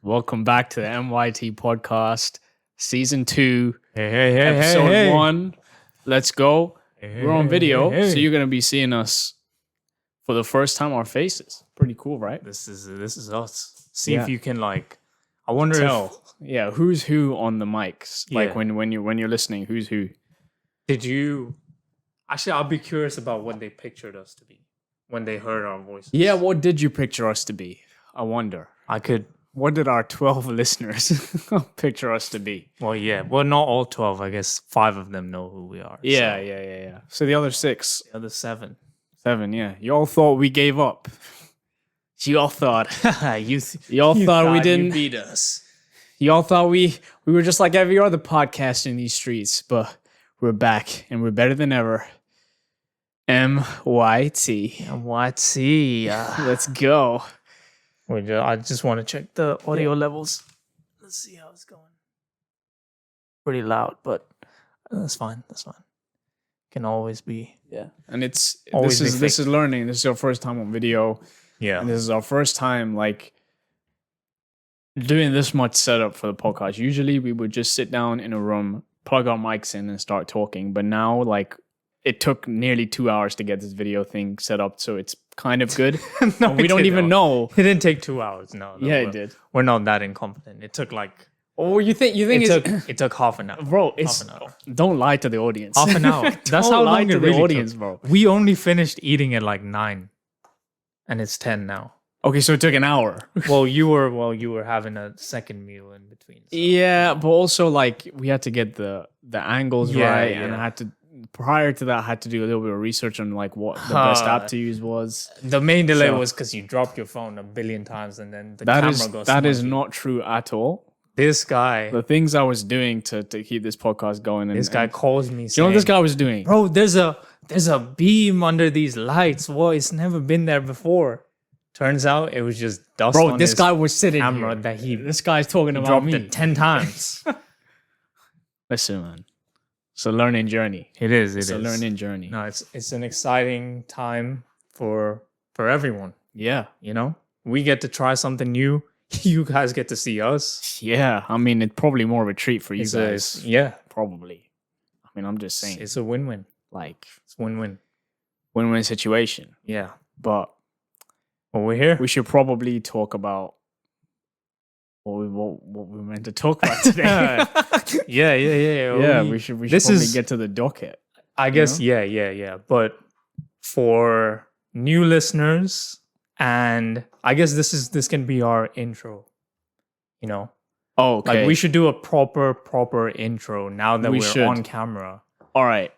Welcome back to the MYT Podcast, Season 2, Hey, Episode 1. Let's go. We're on video, so you're going to be seeing us for the first time, our faces. Pretty cool, right? This is us. See Yeah. if you can I wonder Tell. Yeah, who's who on the mics? Like Yeah. when you're listening, who's who? did you actually I'll be curious about what they pictured us to be when they heard our voices. Yeah, what did you picture us to be? I wonder. I could What did our 12 listeners picture us to be? well not all 12, I guess 5 of them know who we are. Yeah. So the other 6, The other 7. 7, yeah. You all thought we gave up. You all thought. you Y'all thought we you didn't. beat us. Y'all thought we were just like every other podcast in these streets, but we're back and we're better than ever. MYT. MYT. Let's go. I just want to check the audio levels. Let's see how it's going. Pretty loud, but that's fine. Can always be. Yeah. And it's Always this be is learning. This is our first time on video. Yeah. And this is our first time doing this much setup for the podcast. Usually we would just sit down in a room, plug our mics in and start talking. But now it took nearly 2 hours to get this video thing set up, so it's kind of good. No, we don't even know. It didn't take 2 hours. No, Yeah, it did. We're not that incompetent. It took Oh, you think it took half an hour. bro, it's Half an hour. don't lie to the audience. Half an hour. That's Don't how lie long to it the really audience, took. bro. We only finished eating at 9, and it's 10 now. Okay, so it took an hour. You were having a second meal in between. So. Yeah, but also we had to get the angles Yeah, right, yeah. and I had to prior to that I had to do a little bit of research on what the best app to use was. The main delay So- was because you dropped your phone a billion times, and then the That camera is goes. that is smudgy. not true at all. This guy. The things I was doing to keep this podcast going. And, This guy and- calls me. you know what this guy was doing? Bro, there's a beam under these lights. Whoa, it's never been there before. Turns out it was just dust. Bro, on this his guy was sitting camera here. that he This guy's talking about dropped me. it 10 times. Listen, man. It's a learning journey. It is. It's a learning journey. No, it's an exciting time for everyone. Yeah. You know, we get to try something new. You guys get to see us. Yeah. I mean, it's probably more of a treat for you guys. Yeah, Probably. I mean, I'm just saying. it's a win-win. It's win-win. Win-win situation. Yeah. But Well, we're here. we should probably talk about what we meant to talk about today. Yeah. Yeah, we should this probably is- get to the docket. I guess, yeah. But for new listeners, and I guess this can be our intro. You know, Oh, okay. we should do a proper intro now that We we're should. on camera All right.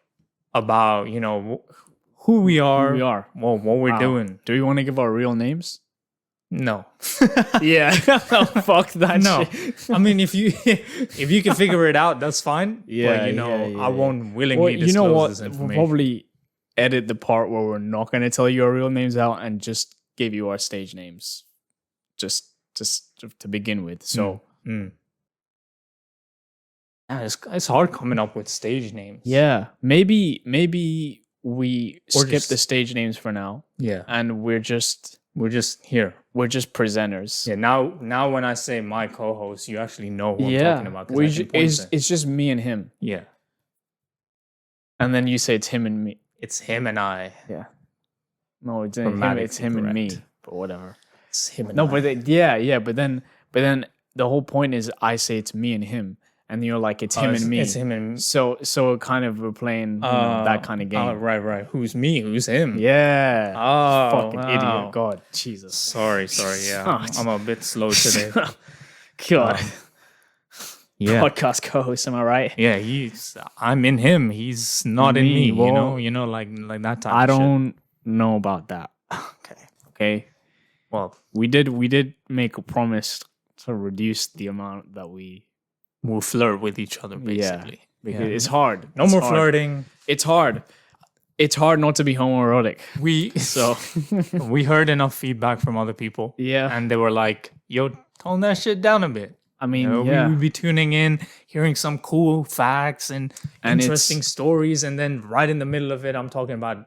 about who we are, Who we are. what we're Wow. doing. Do we want to give our real names? No, Yeah. Fuck that no. shit. I mean, if you can figure it out, that's fine. Yeah, but yeah. I won't willingly Well, disclose you know what? this We'll information. probably edit the part where we're not going to tell you our real names out and just give you our stage names, just to begin with. So Yeah, it's hard coming up with stage names. yeah, maybe we Or skip just- the stage names for now, Yeah. and we're just Here. presenters. Yeah. Now when I say my co-host, you actually know who I'm talking about. 'cause I can point to- it's just me and him, yeah. and then you say it's him and me. It's him and I. Yeah, no, it's him. It's him and me. correct. But whatever. It's him and No, I. but then the whole point is I say it's me and him, and you're like it's him and me. It's him and So kind of we're playing that kind of game. right. Who's me? Who's him? Yeah. Oh, Fucking wow. idiot. God, Jesus. Sorry. Yeah, Oh, I'm a bit slow today. God. Yeah. Podcast co-host, am I right? Yeah, I'm in him. He's not in me. Well, you know, like that type. I of shit. don't know about that. Okay. Well, We did make a promise to reduce the amount that we we'll flirt with each other, basically. because Yeah. it's hard. No It's more hard. flirting. It's hard. It's hard not to be homoerotic. We So we heard enough feedback from other people, yeah. and they were like, "Yo, tone that shit down a bit." I mean, You know, yeah. we would be tuning in, hearing some cool facts and And interesting stories, and then right in the middle of it, I'm talking about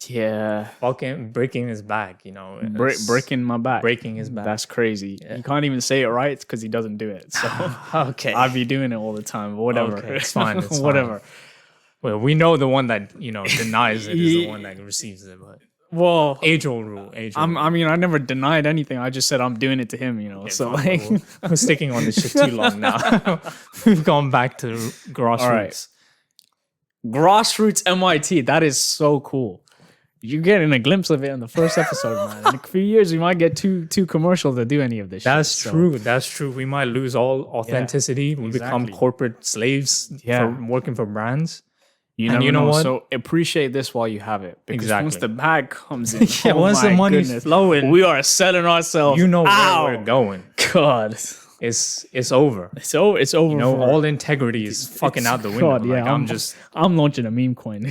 Yeah. fucking breaking his back, you know. Breaking my back. Breaking his back. That's crazy. You can't even say it right because he doesn't do it. So Okay. I'd be doing it all the time. But whatever. Okay, it's fine. It's Whatever. Well, we know the one that, you know, denies it is the one that receives it, but Well, age-old rule. Age-old rule. I mean, I never denied anything. I just said I'm doing it to him, you know. So like, we're sticking on this shit too long now. We've gone back to grassroots. All right. Grassroots MYT. That is so cool. You're getting a glimpse of it in the first episode, man. In a few years, we might get too commercial to do any of this. That's shit, true. That's true. We might lose all authenticity. We become exactly. corporate slaves for working for brands. You know what? So appreciate this while you have it. Because once the bag comes in, once the money's flowing, we are selling ourselves. You know where we're going. God. It's over. It's over. You know, all integrity is fucking out the window. God, yeah, like, I'm launching a meme coin.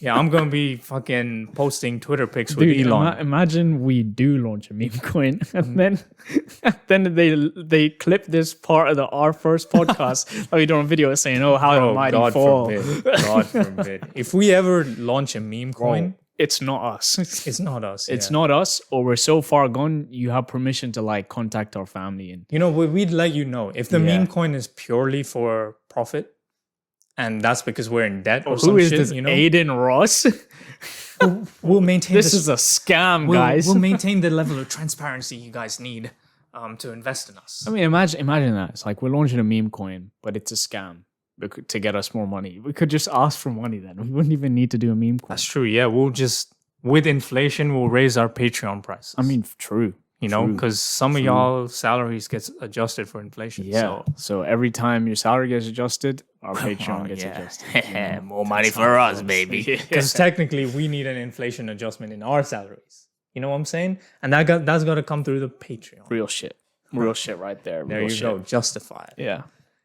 Yeah, I'm gonna be fucking posting Twitter pics with Dude, Elon. Imagine we do launch a meme coin, and then they clip this part of our first podcast that we do on video saying, "Oh, how the mighty God fall." Forbid. God forbid. If we ever launch a meme coin, it's not us. It's not us. It's not us, or we're so far gone. You have permission to like contact our family, and you know we'd let you know if the meme coin is purely for profit. And that's because we're in debt or some shit, this? You know? Aiden Ross? We'll maintain this is a scam, guys. We'll maintain the level of transparency you guys need to invest in us. I mean, imagine that. It's like we're launching a meme coin, but it's a scam to get us more money. We could just ask for money then. We wouldn't even need to do a meme coin. That's true. Yeah, we'll just, with inflation, we'll raise our Patreon prices. I mean, true. You know, because some of y'all salaries gets adjusted for inflation. Yeah. So every time your salary gets adjusted, our Patreon gets adjusted. You know? More money for us, baby. Because technically, we need an inflation adjustment in our salaries. You know what I'm saying? And that's got to come through the Patreon. Real shit right there. There you go. Justify it. Yeah.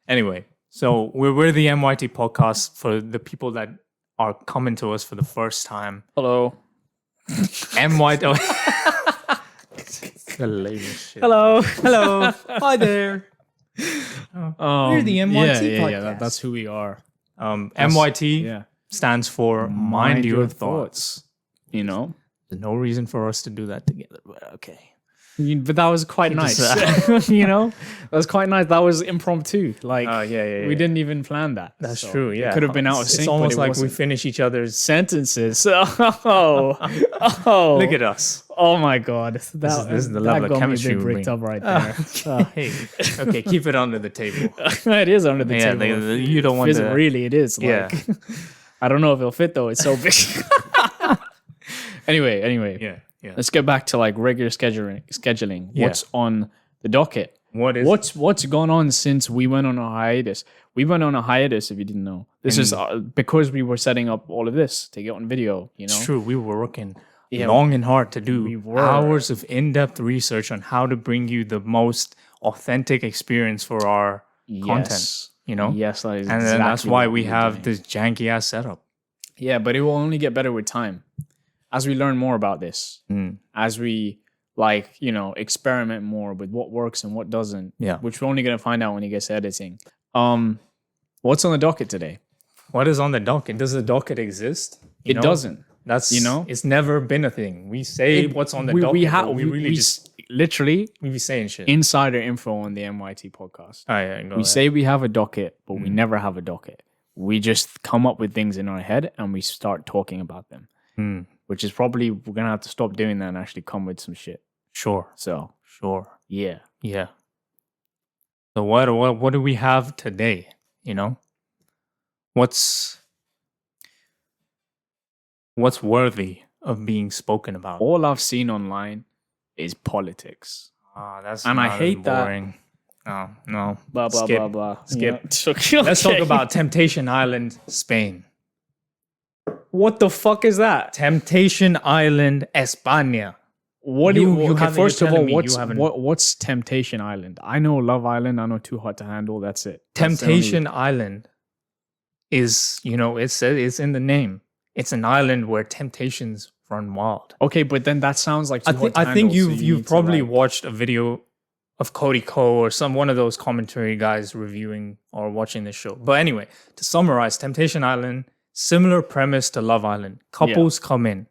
Anyway, so we're the MYT podcast for the people that are coming to us for the first time. Hello. MYT. The latest shit. Hello. Hi there. We're the MYT podcast. Yeah, that's who we are. MYT stands for Mind Your Thoughts. You know? There's no reason for us to do that together, but okay. But that was quite nice. You know? That was quite nice. That was impromptu. Like, we didn't even plan that. That's true, yeah. It could have been out of sync. It's almost but like we finish each other's sentences. Oh. Look at us. Oh my God. This is the level of chemistry we're bricked up right there. Okay, keep it under the table. It is under the table. You don't want to... Really, it is. Like, I don't know if it'll fit though. It's so big. Anyway. Yeah. Let's get back to like regular scheduling. Yeah. What's on the docket? What's gone on since we went on a hiatus? We went on a hiatus, if you didn't know. This is because we were setting up all of this to get on video. You know, it's true. We were working long and hard to do hours of in-depth research on how to bring you the most authentic experience for our content. You know, yes, that is and then that's why we have this janky ass setup. Yeah, but it will only get better with time. As we learn more about this, as we experiment more with what works and what doesn't, which we're only going to find out when he gets to editing. What's on the docket today? What is on the docket? Does the docket exist? It doesn't. That's, it's never been a thing. We say what's on the docket. We be saying shit. Insider info on the MYT podcast. We say we have a docket, but we never have a docket. We just come up with things in our head and we start talking about them. Which is probably, we're going to have to stop doing that and actually come with some shit. Sure. Yeah. So what do we have today? You know? What's worthy of being spoken about? All I've seen online is politics. I hate boring. That. No. Blah, blah, blah, blah. Skip. Yeah. Let's talk about Temptation Island, Spain. What the fuck is that? Temptation Island, España. First of all, what's Temptation Island? I know Love Island. I know Too Hot to Handle. That's it. Temptation Island is, it's in the name. It's an island where temptations run wild. Okay, but then that sounds like I think you've probably watched a video of Cody Ko or one of those commentary guys reviewing or watching this show. But anyway, to summarize, Temptation Island, similar premise to Love Island. Couples come in.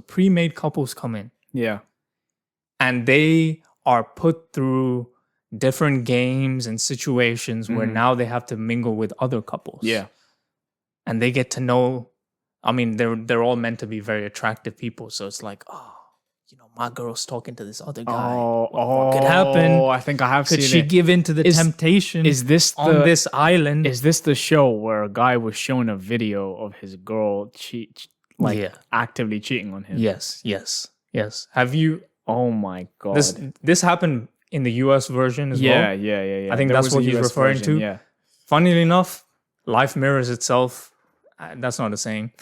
Pre-made couples come in. Yeah. And they are put through different games and situations where now they have to mingle with other couples. Yeah. And they get to know, I mean, they're all meant to be very attractive people. So it's like, my girl's talking to this other guy. What could happen? I think I have seen it. Could she give in to the temptation on this island? Is this the show where a guy was shown a video of his girl actively cheating on him? Yes. Have you? Oh my God. This happened in the US version as well. Yeah. I think that's what he's referring to. Yeah. Funnily enough, life mirrors itself. That's not a saying.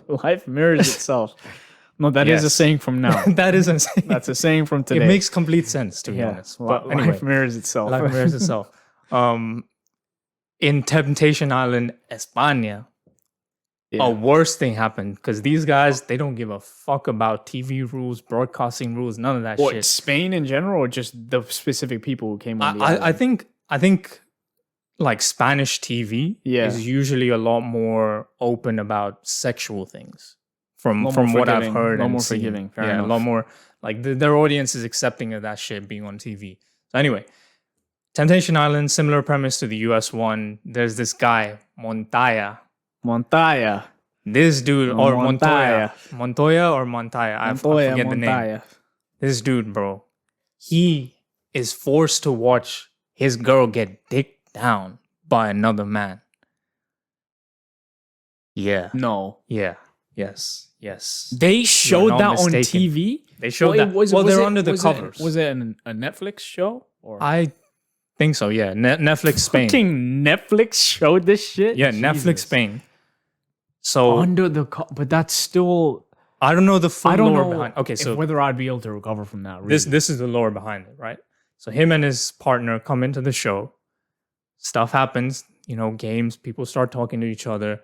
Life mirrors itself. No, that is a saying from now. That is a saying. That's a saying from today. It makes complete sense, to be honest. But anyway, life mirrors itself. Life mirrors itself. In Temptation Island, España, a worse thing happened because these guys, they don't give a fuck about TV rules, broadcasting rules, none of that shit. Spain in general, or just the specific people who came on the island? I think like Spanish TV is usually a lot more open about sexual things. From what I've heard, a lot more forgiving. Fair enough. A lot more like their audience is accepting of that shit being on TV. So anyway, Temptation Island, similar premise to the US one. There's this guy Montoya. This dude or Montoya, I forget the name. This dude, bro, he is forced to watch his girl get dicked down by another man. Yeah. No. Yeah. Yes. They showed that on TV? They showed that. They're under the covers. Was it a Netflix show? Or? I think so, yeah. Netflix Spain. Fucking Netflix showed this shit? Yeah, Jesus. Netflix Spain. So but that's still... I don't know the full lore behind. Okay, so whether I'd be able to recover from that. Really. This is the lore behind it, right? So him and his partner come into the show. Stuff happens, games, people start talking to each other.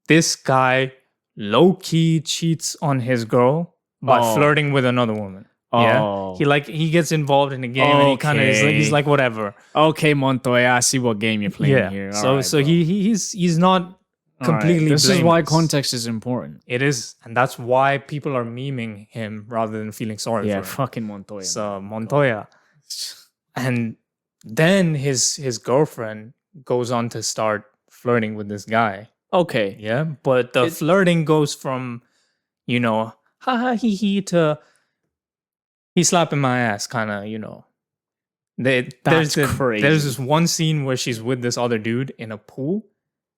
This guy low-key cheats on his girl by flirting with another woman. Yeah, he gets involved in the game and he kind of he's like whatever. Okay, Montoya, I see what game you're playing here. He's not completely. This is why context is important. It is, and that's why people are memeing him rather than feeling sorry for him. Yeah, fucking Montoya. So Montoya, and then his girlfriend goes on to start flirting with this guy. Okay, yeah, but the flirting goes from, ha ha he he to he's slapping my ass, kind of, That's crazy. There's this one scene where she's with this other dude in a pool,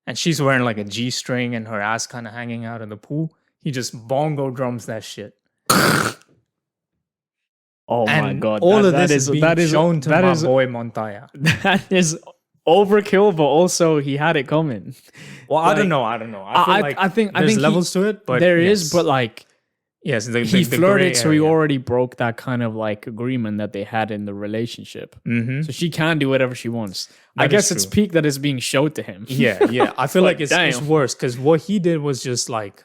and she's wearing like a G-string and her ass kind of hanging out in the pool. He just bongo drums that shit. My God! All of this is being shown to my boy Montoya. That is overkill, but also he had it coming. Well, I don't know. I feel like I think there's levels to it, but there is. But like, yes, he flirted, so he already broke that kind of like agreement that they had in the relationship. Mm-hmm. So she can do whatever she wants. I guess it's peak that is being showed to him. Yeah. I feel like it's worse because what he did was just like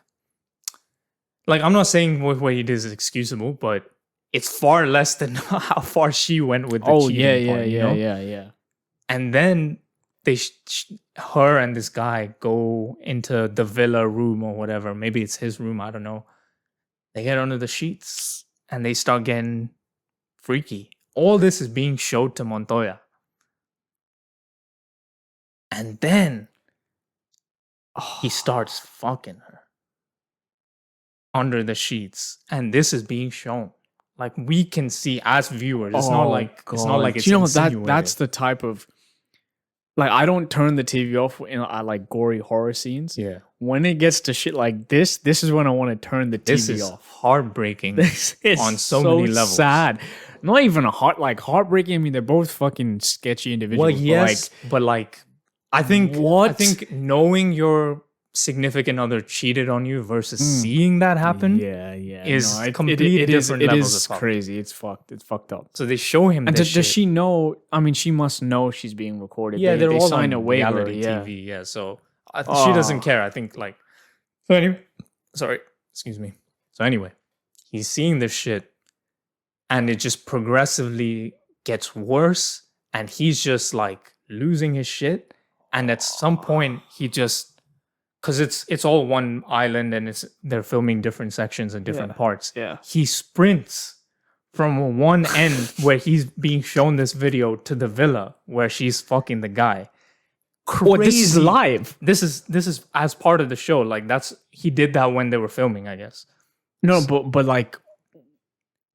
I'm not saying what he did is excusable, but it's far less than how far she went with the cheating part. Yeah. And then her and this guy go into the villa room or whatever. Maybe it's his room. I don't know. They get under the sheets and they start getting freaky. All this is being showed to Montoya. And then he starts fucking her under the sheets. And this is being shown. Like we can see as viewers. It's not like it's insinuated. That's the type of I don't turn the TV off I like gory horror scenes. Yeah. When it gets to shit like this is when I want to turn the TV off. This is heartbreaking on so many levels. Sad. Not even heartbreaking. I mean, they're both fucking sketchy individuals. Well, yes, but I think knowing your significant other cheated on you versus seeing that happen is completely different levels of fuck. Crazy. It's fucked. It's fucked up. So they show him and this does she know? I mean, she must know she's being recorded. Yeah, they all sign on a waiver. Reality TV. Yeah, so she doesn't care. I think so anyway, sorry, excuse me. So anyway, he's seeing this shit and it just progressively gets worse and he's just losing his shit. And at some point, he just, because it's all one island and they're filming different sections and different parts. Yeah. He sprints from one end where he's being shown this video to the villa where she's fucking the guy. Crazy. Oh, this is live. This is as part of the show. Like he did that when they were filming, I guess. No, but like,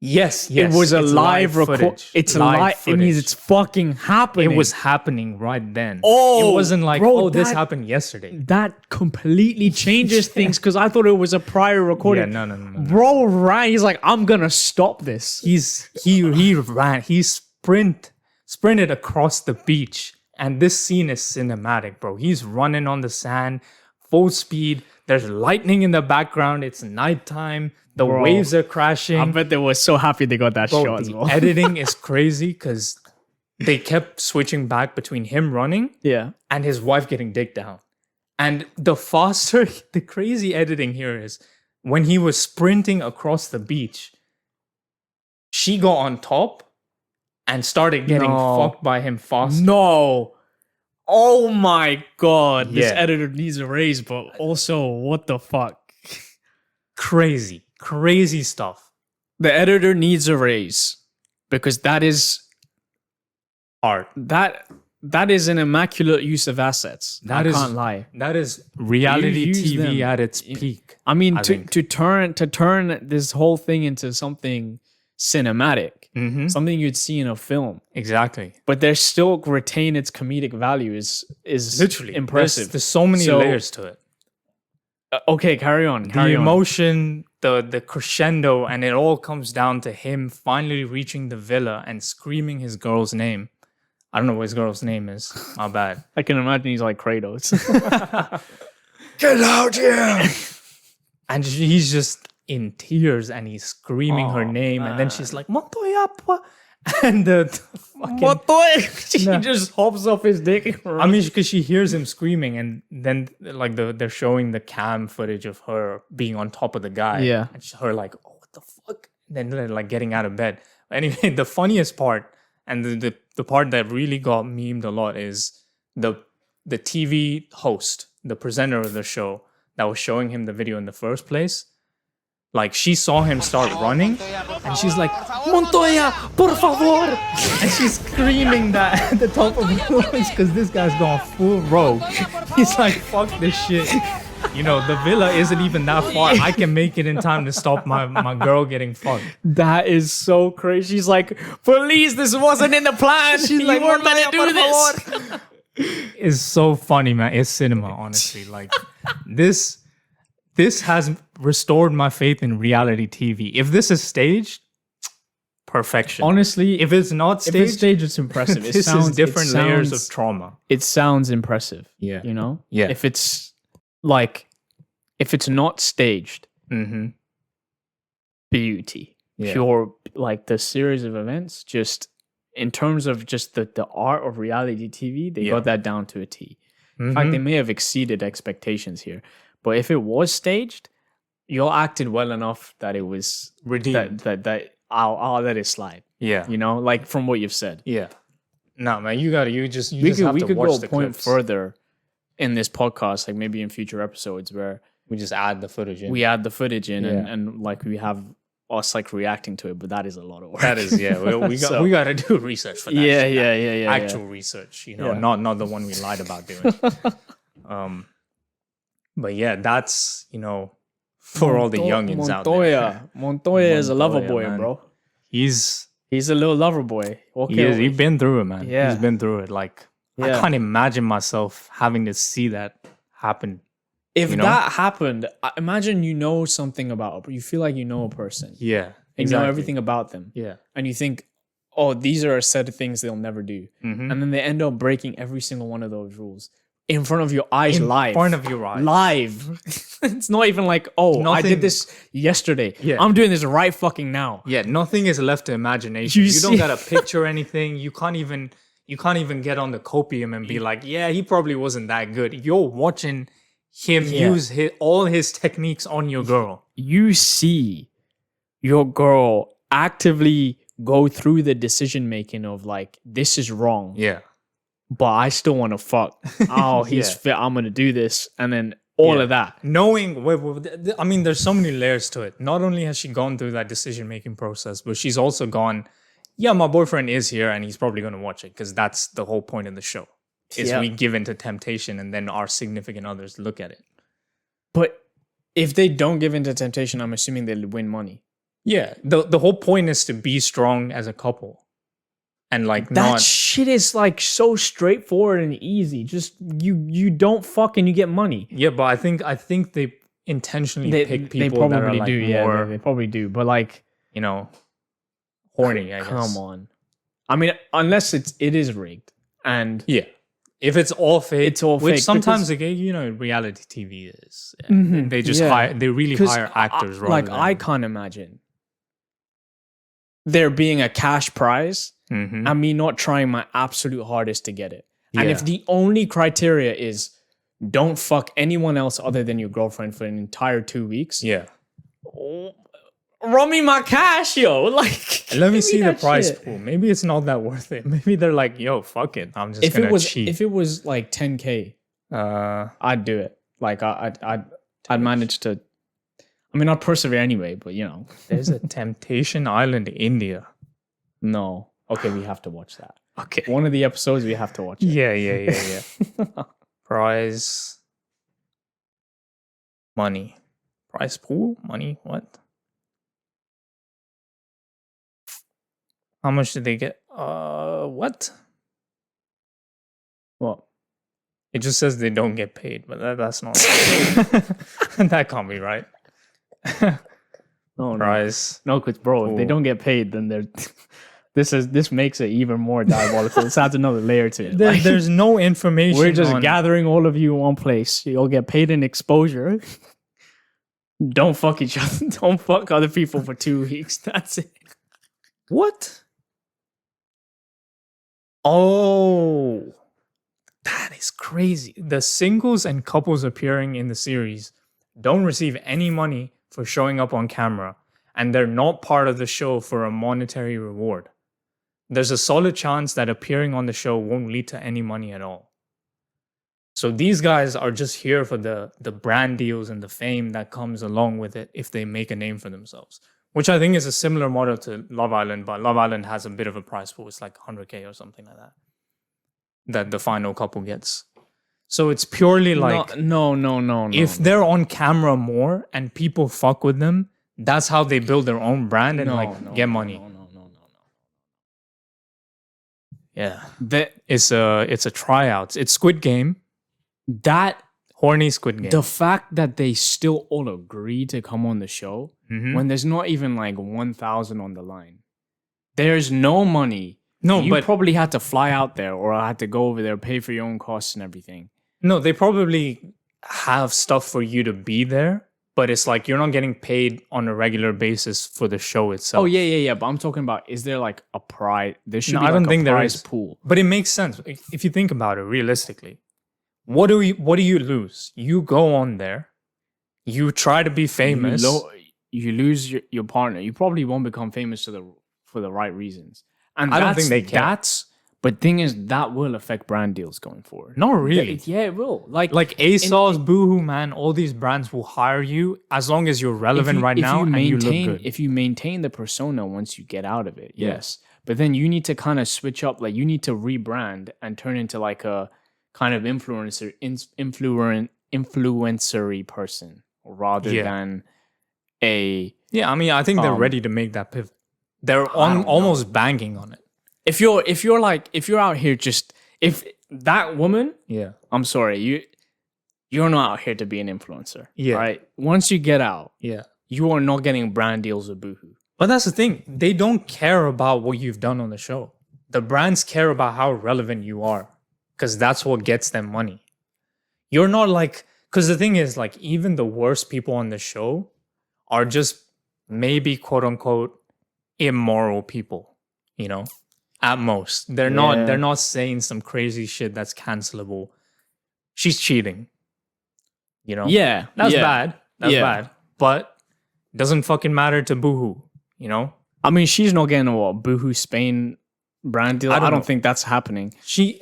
yes, it was a live record. It's live. It means it's fucking happening. It was happening right then. Oh, it wasn't like, bro, this happened yesterday. That completely changes things because I thought it was a prior recording. Yeah, no. Bro ran. He's like, I'm gonna stop this. He ran. He sprinted across the beach, and this scene is cinematic, bro. He's running on the sand, full speed. There's lightning in the background. It's nighttime. The waves are crashing. I bet they were so happy they got that shot as the well. editing is crazy because they kept switching back between him running and his wife getting digged down. And the crazy editing here is when he was sprinting across the beach, she got on top and started getting fucked by him fast. No. Oh my God. This editor needs a raise, but also, what the fuck? Crazy stuff. The editor needs a raise because that is art. That is an immaculate use of assets. I can't lie. That is reality TV at its peak. I mean, to turn this whole thing into something cinematic, something you'd see in a film. Exactly. But they still retain its comedic value is literally impressive. There's so many layers to it. Okay, carry on. The emotion, the crescendo, and it all comes down to him finally reaching the villa and screaming his girl's name. I don't know what his girl's name is. My bad. I can imagine he's like Kratos. Get out here! And he's just in tears and he's screaming her name. Man. And then she's like, Montoya. And the fucking... Montoya! She just hops off his dick. I mean, because she hears him screaming and then like they're showing the cam footage of her being on top of the guy. Yeah. And her like, oh, what the fuck? And then they're like getting out of bed. Anyway, the funniest part and the part that really got memed a lot is the TV host, the presenter of the show that was showing him the video in the first place. Like, she saw him start running, and she's like, Montoya, por favor! And she's screaming that at the top of her voice because this guy's gone full rogue. He's like, fuck this shit. You know, the villa isn't even that far. I can make it in time to stop my girl getting fucked. That is so crazy. She's like, police, this wasn't in the plan. She's like, we're meant to do this. It's so funny, man. It's cinema, honestly. Like, this has restored my faith in reality TV. If this is staged, perfection. Honestly, if it's not staged, it's impressive. This is different layers of trauma. It sounds impressive. Yeah. You know? Yeah. If it's not staged, beauty. Yeah. Pure, like the series of events, just in terms of just the art of reality TV, they got that down to a T. In fact, they may have exceeded expectations here. But if it was staged, you all acted well enough that it was redeemed. That I'll let it slide. Yeah. You know, like from what you've said. Yeah. No, man, you just we have could to watch go the a point clips. further in this podcast, like maybe in future episodes where we just add the footage in. We add the footage in Yeah. and like we have us like reacting to it, but that is a lot of work. That is, yeah. We got to do research for that. Yeah. Actual research, you know, not the one we lied about doing. But yeah, that's, you know, for all the youngins out there. Montoya is a lover boy, man. bro. He's a little lover boy. Okay, he's been through it, man. Yeah. He's been through it. Like, I can't imagine myself having to see that happen. If that happened, imagine you know something about, you feel like you know a person. Yeah. And you know everything about them. Yeah. And you think, oh, these are a set of things they'll never do. And then they end up breaking every single one of those rules. In front of your eyes, live. In front of your eyes. Live. It's not even like, oh, I did this yesterday. Yeah. I'm doing this right fucking now. Yeah, nothing is left to imagination. You don't gotta picture anything. You can't even get on the copium and be like, yeah, he probably wasn't that good. You're watching him use all his techniques on your girl. You see your girl actively go through the decision making of like, this is wrong. Yeah. but I still want to fuck. Oh, he's fit. I'm gonna do this, and then all of that. Knowing, I mean, there's so many layers to it. Not only has she gone through that decision-making process, but she's also gone, yeah, my boyfriend is here and he's probably going to watch it because that's the whole point of the show. Is we give into temptation and then our significant others look at it. But if they don't give into temptation, I'm assuming they'll win money. Yeah, the whole point is to be strong as a couple. And like that shit is like so straightforward and easy. Just you don't fuck and you get money. Yeah, but I think they intentionally pick people they probably that are like do. more, Yeah, they probably do. But like, you know, horny. I guess. Come on. I mean, unless it is rigged, and yeah, if it's all fake, it's all which fake. Sometimes reality TV is. They just hire. They really hire actors. I can't imagine there being a cash prize. And me not trying my absolute hardest to get it. Yeah. And if the only criteria is don't fuck anyone else other than your girlfriend for an entire 2 weeks. Yeah. Run me my cash, yo. Like, let me see the price pool. Maybe it's not that worth it. Maybe they're like, yo, fuck it. I'm just gonna cheat. If it was like 10K, I'd do it. Like I'd manage to. I mean, I'd persevere anyway, but you know. There's a Temptation Island, India. No. Okay, we have to watch that. Okay. One of the episodes, we have to watch it. Yeah. Prize. Money. Prize pool? Money? What? How much did they get? What? What? It just says they don't get paid, but that's not. That can't be right. Prize. No, because bro, if they don't get paid, then they're... This makes it even more diabolical. This adds another layer to it. There's no information. We're just gathering all of you in one place. You'll get paid in exposure. Don't fuck each other. Don't fuck other people for 2 weeks. That's it. What? Oh, that is crazy. The singles and couples appearing in the series don't receive any money for showing up on camera, and they're not part of the show for a monetary reward. There's a solid chance that appearing on the show won't lead to any money at all. So these guys are just here for the brand deals and the fame that comes along with it if they make a name for themselves, which I think is a similar model to Love Island, but Love Island has a bit of a prize pool. It's like 100K or something like that the final couple gets. So it's purely like... No. If they're on camera more and people fuck with them, that's how they build their own brand and get money. No. Yeah, it's a tryouts. It's Squid Game. That horny Squid Game. The fact that they still all agree to come on the show when there's not even like 1,000 on the line. There's no money. No, you probably had to fly out there or had to go over there, pay for your own costs and everything. No, they probably have stuff for you to be there. But it's like you're not getting paid on a regular basis for the show itself. Oh, yeah. But I'm talking about, is there like a prize? There should be I don't think a prize there is. Pool. But it makes sense. If you think about it realistically, what do you lose? You go on there, you try to be famous. You lose your partner. You probably won't become famous for the right reasons. And I don't think they can. But thing is, that will affect brand deals going forward. Not really. Yeah, it will. Like ASOS, Boohoo, man, all these brands will hire you as long as you're relevant right now and you look good. If you maintain the persona once you get out of it, yes. But then you need to kind of switch up. Like you need to rebrand and turn into like a kind of influencery person rather than a... Yeah, I mean, I think they're ready to make that pivot. They're almost banking on it. If you're out here if that woman, I'm sorry, you're not out here to be an influencer. Yeah. Right? Once you get out, you are not getting brand deals with Boohoo. But that's the thing. They don't care about what you've done on the show. The brands care about how relevant you are. Because that's what gets them money. You're not like... Because the thing is, like, even the worst people on the show are just maybe, quote unquote, immoral people. You know? At most. They're not saying some crazy shit that's cancelable. She's cheating. You know? Yeah. That's bad. That's bad. But it doesn't fucking matter to Boohoo. You know? I mean, she's not getting a Boohoo Spain brand deal. I I don't don't know. think that's happening.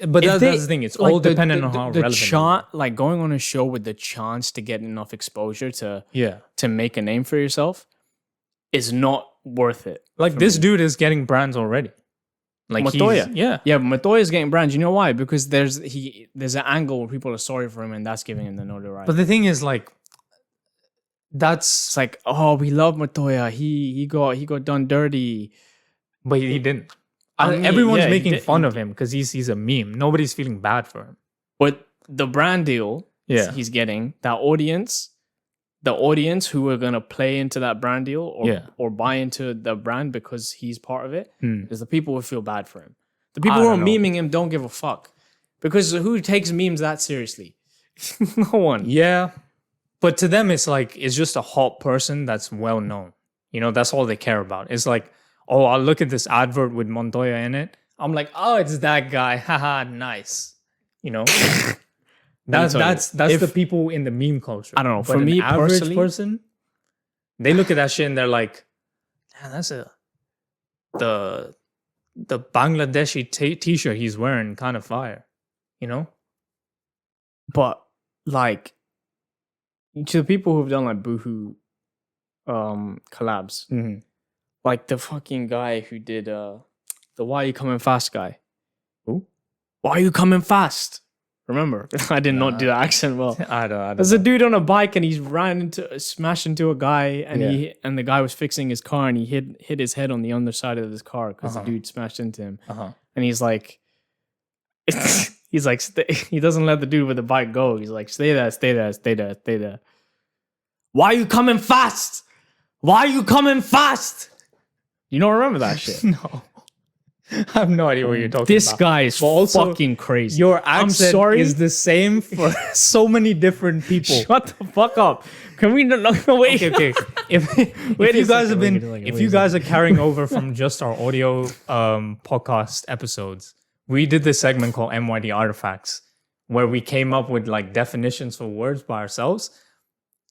But If that's the thing. It's all dependent on how the relevant you are. like going on a show with the chance to get enough exposure Yeah. to make a name for yourself is not worth it. Like this dude is getting brands already. Like Montoya. Yeah. Yeah, but Montoya's getting brands. You know why? Because there's an angle where people are sorry for him, and that's giving him the notoriety. But the thing is, like, it's that's like, oh, we love Montoya. He got done dirty. but he didn't. I mean, Everyone's yeah, he making did- fun of him because he's a meme. Nobody's feeling bad for him. But the brand deal Yeah. he's getting, that audience, the audience who are gonna play into that brand deal or buy into the brand because he's part of it, is the people who feel bad for him. The people who are don't know. memeing him don't give a fuck. Because who takes memes that seriously? No one. Yeah. But to them, it's like, it's just a hot person that's well known. You know, that's all they care about. It's like, oh, I'll look at this advert with Montoya in it. I'm like, oh, it's that guy. Haha, nice. You know? That's the people in the meme culture. I don't know. But For an me average personally, person, they look at that shit and they're like, man, that's the Bangladeshi t-shirt he's wearing kind of fire. You know? but like to the people who've done like Boohoo collabs, Mm-hmm. like the fucking guy who did the Why You Coming Fast guy. Who? Why You Coming Fast? Remember? I did not do the accent well. I don't There's a know. dude on a bike and he's smashed into a guy and Yeah. and the guy was fixing his car and he hit his head on the underside of his car because the dude smashed into him. And he's like, he doesn't let the dude with the bike go. He's like, stay there, stay there, stay there, stay there. Why are you coming fast? Why are you coming fast? You don't remember that shit? No. I have no idea what you're talking This about. guy is But also, fucking crazy. Your accent sorry? is the same for so many different people. Shut the fuck up. Can we not wait? Okay. If you guys have been, if you guys are carrying over from just our audio podcast episodes, we did this segment called MYT Artifacts, where we came up with like definitions for words by ourselves.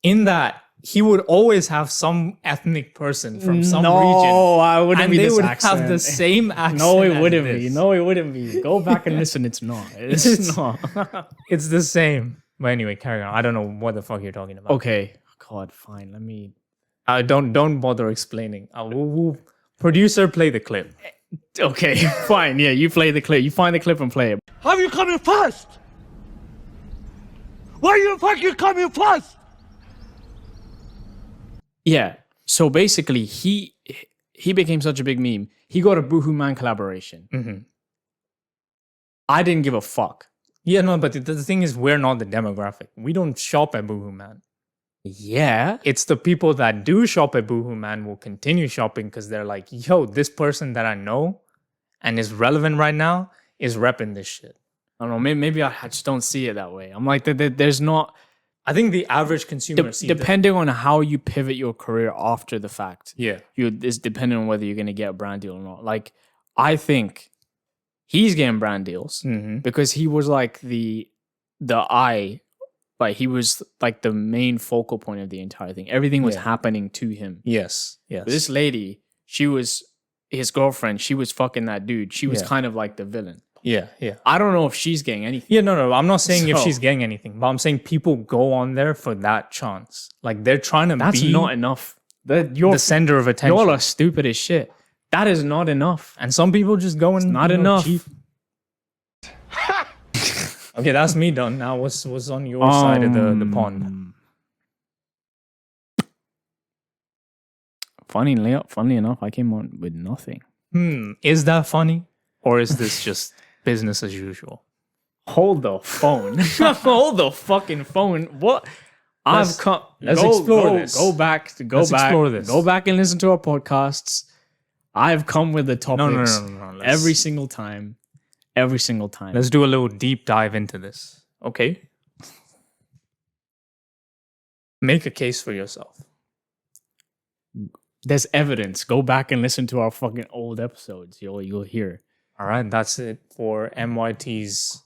In that, he would always have some ethnic person from some region. No, I wouldn't And be they this would accent. have the same accent. No, it as wouldn't this. be. No, it wouldn't be. Go back and listen. It's not. It's not. It's the same. But anyway, carry on. I don't know what the fuck you're talking about. Okay. God, fine. Let me. Don't bother explaining. Producer, play the clip. Okay, fine. Yeah, you play the clip. You find the clip and play it. How you coming fast? Why you fucking coming fast? Yeah. So basically, he became such a big meme. He got a Boohoo Man collaboration. Mm-hmm. I didn't give a fuck. Yeah, no, but the thing is, we're not the demographic. We don't shop at Boohoo Man. Yeah. It's the people that do shop at Boohoo Man will continue shopping because they're like, yo, this person that I know and is relevant right now is repping this shit. I don't know. Maybe I just don't see it that way. I'm like, there's not. I think the average consumer sees it. Depending on how you pivot your career after the fact, Yeah. it's depending on whether you're going to get a brand deal or not. Like, I think he's getting brand deals because he was like the eye, like he was like the main focal point of the entire thing. Everything was happening to him. Yes. But this lady, she was his girlfriend. She was fucking that dude. She was kind of like the villain. Yeah. I don't know if she's getting anything. Yeah, no. I'm not saying if So- she's getting anything, but I'm saying people go on there for that chance. Like they're trying to That's be not enough. the You're center of attention. y'all are stupid as shit. That is not enough. And some people just go and Not enough. cheat. Okay, that's me done. Now what's on your side of the pond? Funny enough, I came on with nothing. Is that funny? Or is this just business as usual? Hold the phone. Hold the fucking phone. What? Let's explore this. Go back. explore this. Go back and listen to our podcasts. I've come with the topics No. every single time. Every single time. Let's do a little deep dive into this. Okay. Make a case for yourself. There's evidence. Go back and listen to our fucking old episodes. You'll hear. All right, that's it for MYT's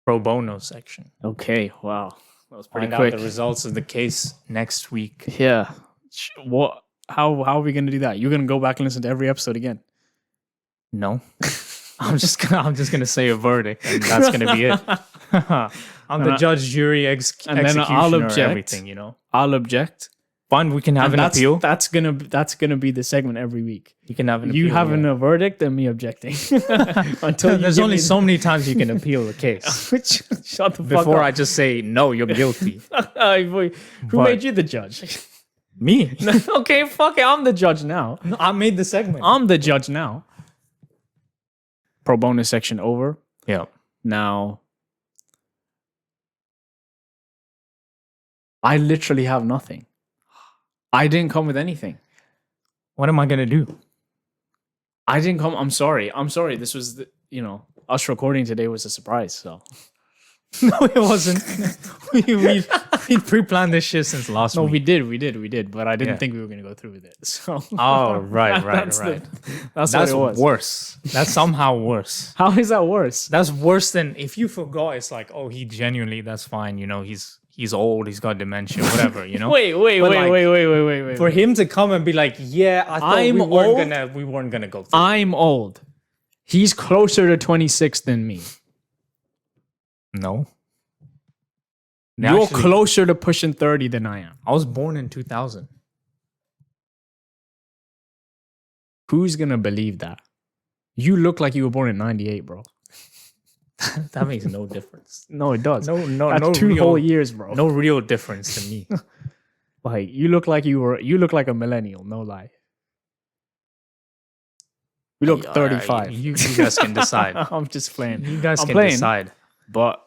pro bono section. Okay. Wow. That was pretty Find quick. out the results of the case next week. Yeah. What? How are we gonna do that? You're gonna go back and listen to every episode again. No. I'm just gonna say a verdict, and that's gonna be it. I'm the judge, jury, and then executioner, I'll object. everything. You know. I'll object. Fine, we can have And an appeal. That's gonna be the segment every week. You can have an appeal. You having a verdict and me objecting. Until There's only so many times you can appeal the case Shut the fuck before up. I just say no, you're guilty. Who What? made you the judge? Me? Okay, fuck it. I'm the judge now. No, I made the segment. I'm the judge now. Pro bonus section over. Yeah. Now, I literally have nothing. I didn't come with anything. What am I gonna do? I didn't come. I'm sorry. This was, us recording today was a surprise. So, No, it wasn't. we pre-planned this shit since last no, week. we did. But I didn't Yeah. think we were going to go through with it. So, Oh, right. that's That's what it was. worse. That's somehow worse. How is that worse? That's worse than if you forgot. It's like, oh, he genuinely. That's fine. You know, he's old. He's got dementia. Whatever. You know. Wait. But Wait. For him to come and be like, yeah, I thought I'm we weren't gonna go through. I'm old. He's closer to 26 than me. No. You're Actually, closer to pushing 30 than I am. I was born in 2000. Who's going to believe that? You look like you were born in 98, bro. That makes no difference. No, it does. No, That's no 2 real, whole years, bro. no real difference to me. Like, you look like you look like a millennial, no lie. You look 35. You guys can decide. I'm just playing. You guys I'm can playing. decide. But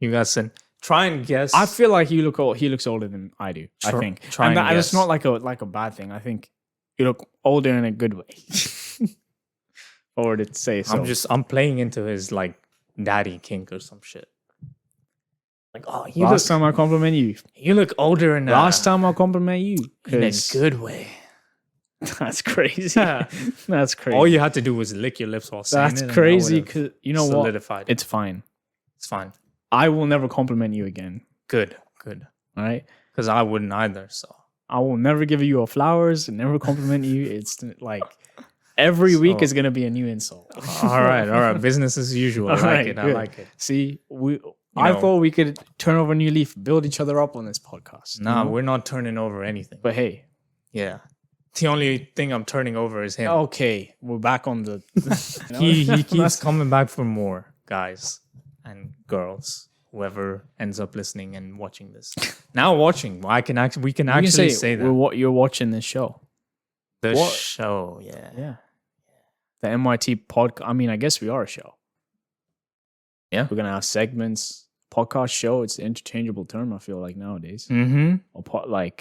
You guys can try and guess. I feel like you look old. He looks older than I do. I think. Try and and it's guess. not like a bad thing. I think you look older in a good way. Or to say so. I'm playing into his like daddy kink or some shit. Like, oh, Last time I compliment you. you look older in Last time I compliment you. in a 'Cause good way. That's crazy. That's crazy. All you had to do was lick your lips while saying That's it. and that crazy would've because you know what? solidified. It's fine. It's fine. I will never compliment you again. Good. All right. Because I wouldn't either. So I will never give you a flowers and never compliment you. It's like every week So- is gonna be a new insult. all right. Business as usual. I All like right, it. I good. like it. See, I know. thought we could turn over a new leaf, build each other up on this podcast. Nah, you know? we're not turning over anything. But hey, Yeah. The only thing I'm turning over is him. okay, we're back on the. He keeps coming back for more, guys and girls, whoever ends up listening and watching this. Now watching, we can actually say that. You're watching this show. The what? show, yeah. Yeah. The MYT podcast. I mean, I guess we are a show. Yeah. We're gonna have segments. Podcast show. It's an interchangeable term. I feel like nowadays. Mm-hmm. Or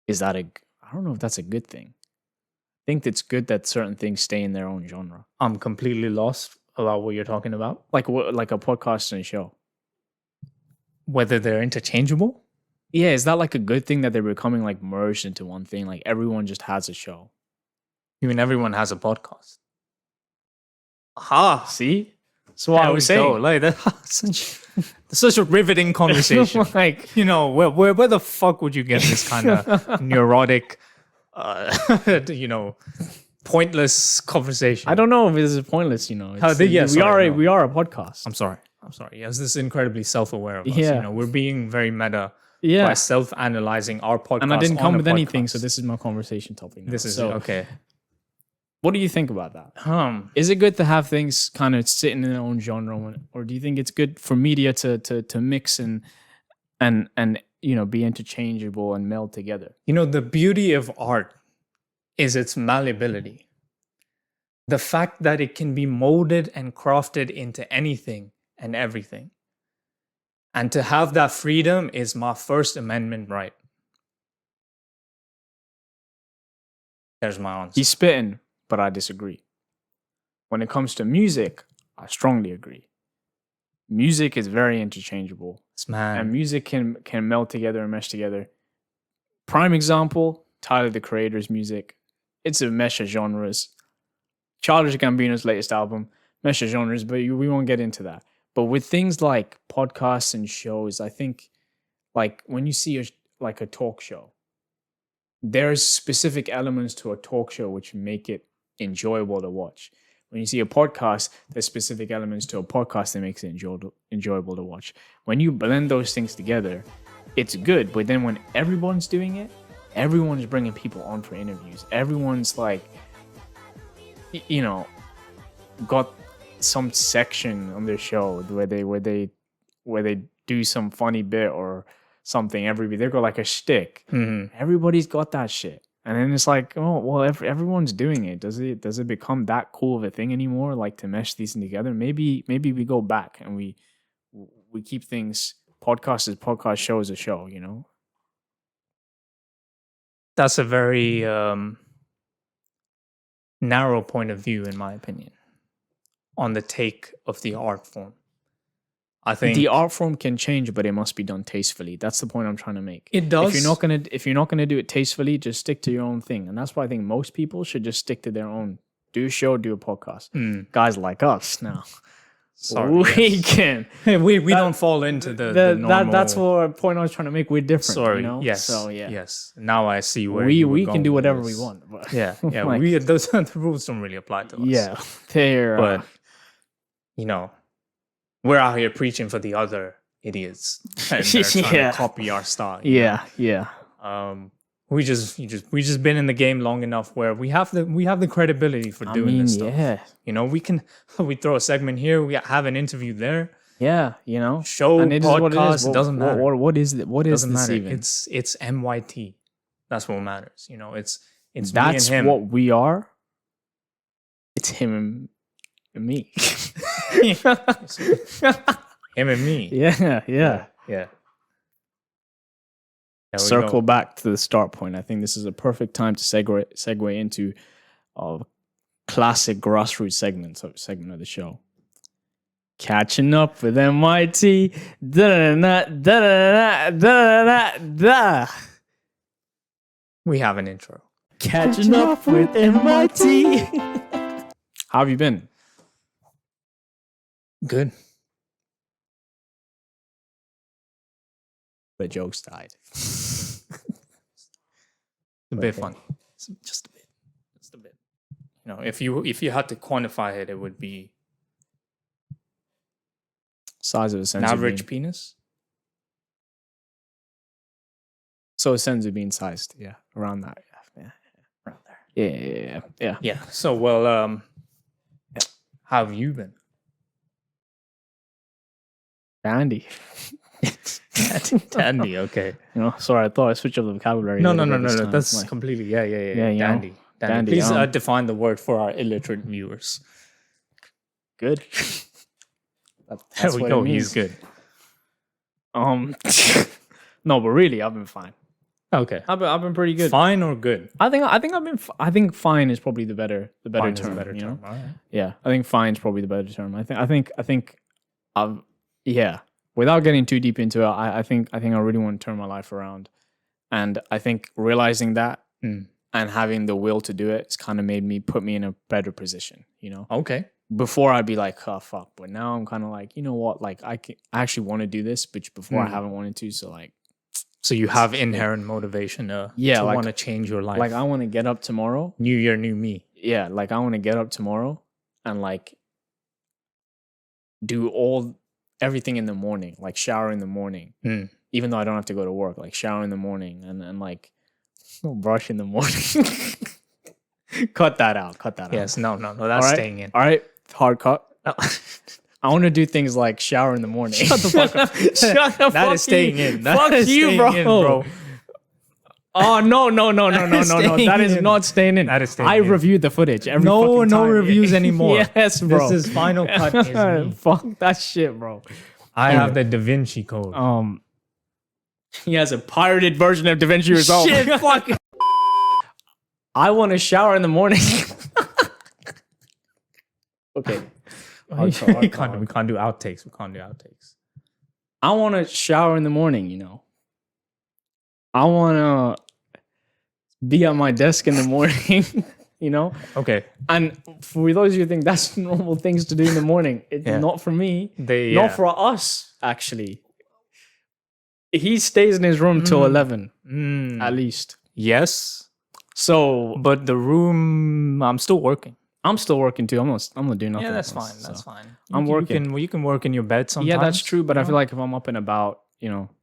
is that I don't know if that's a good thing. I think it's good that certain things stay in their own genre. I'm completely lost about what you're talking about. Like a podcast and a show. Whether they're interchangeable? Yeah, is that like a good thing that they're becoming like merged into one thing? Like everyone just has a show. You mean everyone has a podcast? Aha! See? That's what I was saying. Like that's such a riveting conversation. Like, where the fuck would you get this kind of neurotic, pointless conversation? I don't know if this is pointless, Yes, we are a podcast. I'm sorry. Yes, this is incredibly self-aware of us. Yeah. We're being very meta Yeah. by self-analyzing our podcast. And I didn't on come a with anything, podcast. so this is my conversation topic now. This is so, okay. What do you think about that? Is it good to have things kind of sitting in their own genre, or do you think it's good for media to mix and be interchangeable and meld together? The beauty of art is its malleability. The fact that it can be molded and crafted into anything and everything. And to have that freedom is my First Amendment right. There's my answer. He's spitting, but I disagree. When it comes to music, I strongly agree. Music is very interchangeable. And music can meld together and mesh together. Prime example, Tyler the Creator's music. It's a mesh of genres. Childish Gambino's latest album, mesh of genres, but we won't get into that. But with things like podcasts and shows, I think like when you see a talk show, there's specific elements to a talk show which make it enjoyable to watch. When you see a podcast, there's specific elements to a podcast that makes it enjoyable to watch. When you blend those things together, it's good. But then when everyone's doing it, everyone's bringing people on for interviews. Everyone's like, you know, got some section on their show where they do some funny bit or something every week. They've got like a shtick. Mm-hmm. Everybody's got that shit. And then it's like, oh, well, everyone's doing it. Does it become that cool of a thing anymore? Like to mesh these together? Maybe we go back and we keep things. Podcast show is a show. You know. That's a very narrow point of view, in my opinion, on the take of the art form. I think the art form can change, but it must be done tastefully. That's the point I'm trying to make. It does. If you're not gonna do it tastefully, just stick to your own thing. And that's why I think most people should just stick to their own. Do a show, do a podcast. Guys like us now. Sorry, we can. we don't fall into the normal. That's what point I was trying to make. We're different. Sorry. You know? Yes. So yeah. Yes. Now I see where we can do whatever we want. But Yeah. Yeah. like, the rules don't really apply to us. yeah, they're. But you know, we're out here preaching for the other idiots, and they're trying Yeah. to copy our style. you know? yeah. We just been in the game long enough where we have the credibility for doing this stuff. Yeah, You know, we throw a segment here, we have an interview there. yeah. You know, Show, and it is what it podcast, is. it doesn't matter. What is it? What is Doesn't this matter. even? It's MYT. That's what matters. You know, it's That's me and him. what we are. It's him and me. Him and me. yeah. Yeah. There we Circle go. back to the start point. I think this is a perfect time to segue into a classic grassroots segment of the show. Catching up with MYT. We have an intro. Catching up with MYT. How have you been? Good. The jokes died. It's a bit Okay. fun. Just a bit. You know, if you had to quantify it, it would be Size of a an sense. average penis. So a sense of being sized. Yeah. Around that. Yeah. Around there. Yeah. Yeah. So how have you been? Dandy. Dandy. Okay. You know, sorry, I thought I switched up the vocabulary. No. a little bit this time. That's Like, completely Yeah, you know, Dandy. dandy, Please um, define the word for our illiterate viewers. good. There That's we what go. it He's means. good. No, but really, I've been fine. Okay. I've been pretty good. Fine or good? I think I've been. I think fine is probably the better Fine is a term. better you term. know? All right. Yeah, I think fine is probably the better term. I think yeah. Without getting too deep into it, I think I really want to turn my life around, and I think realizing that and having the will to do it has kind of put me in a better position. You know, Okay. before I'd be like, oh fuck, but now I'm kind of like, you know what, like I actually want to do this, but before I haven't wanted to. So like, So you have inherent motivation to like- want to change your life. like I want to get up tomorrow. New year, new me. Yeah, like I want to get up tomorrow and like do everything in the morning, like shower in the morning, even though I don't have to go to work, like shower in the morning and like brush in the morning. Cut that out. Yes. No. That's All right? staying in. All right, hard cut. I want to do things like shower in the morning. Shut the fuck up. That is staying in. That Fuck is you, staying bro. in, bro. Oh no! is staying That is in. not staying in. That is staying I in. reviewed the footage. Every No fucking time. reviews anymore. Yes, bro. This is final cut. Is me. Fuck that shit, bro. I have the Da Vinci Code. He has a pirated version of DaVinci Resolve. Shit, fuck. I want to shower in the morning. Okay. We can't do outtakes. I want to shower in the morning, you know. I want to be at my desk in the morning, you know. Okay. And for those of you who think that's normal things to do in the morning, it's Yeah. not for me. They Not for us, actually. He stays in his room till 11, at least. Yes. So But the room, I'm still working. I'm still working too. I'm not doing nothing. Yeah, that's else, fine. so. That's fine. I'm working. You can work in your bed sometimes. Yeah, that's true. But you I know? feel like if I'm up and about,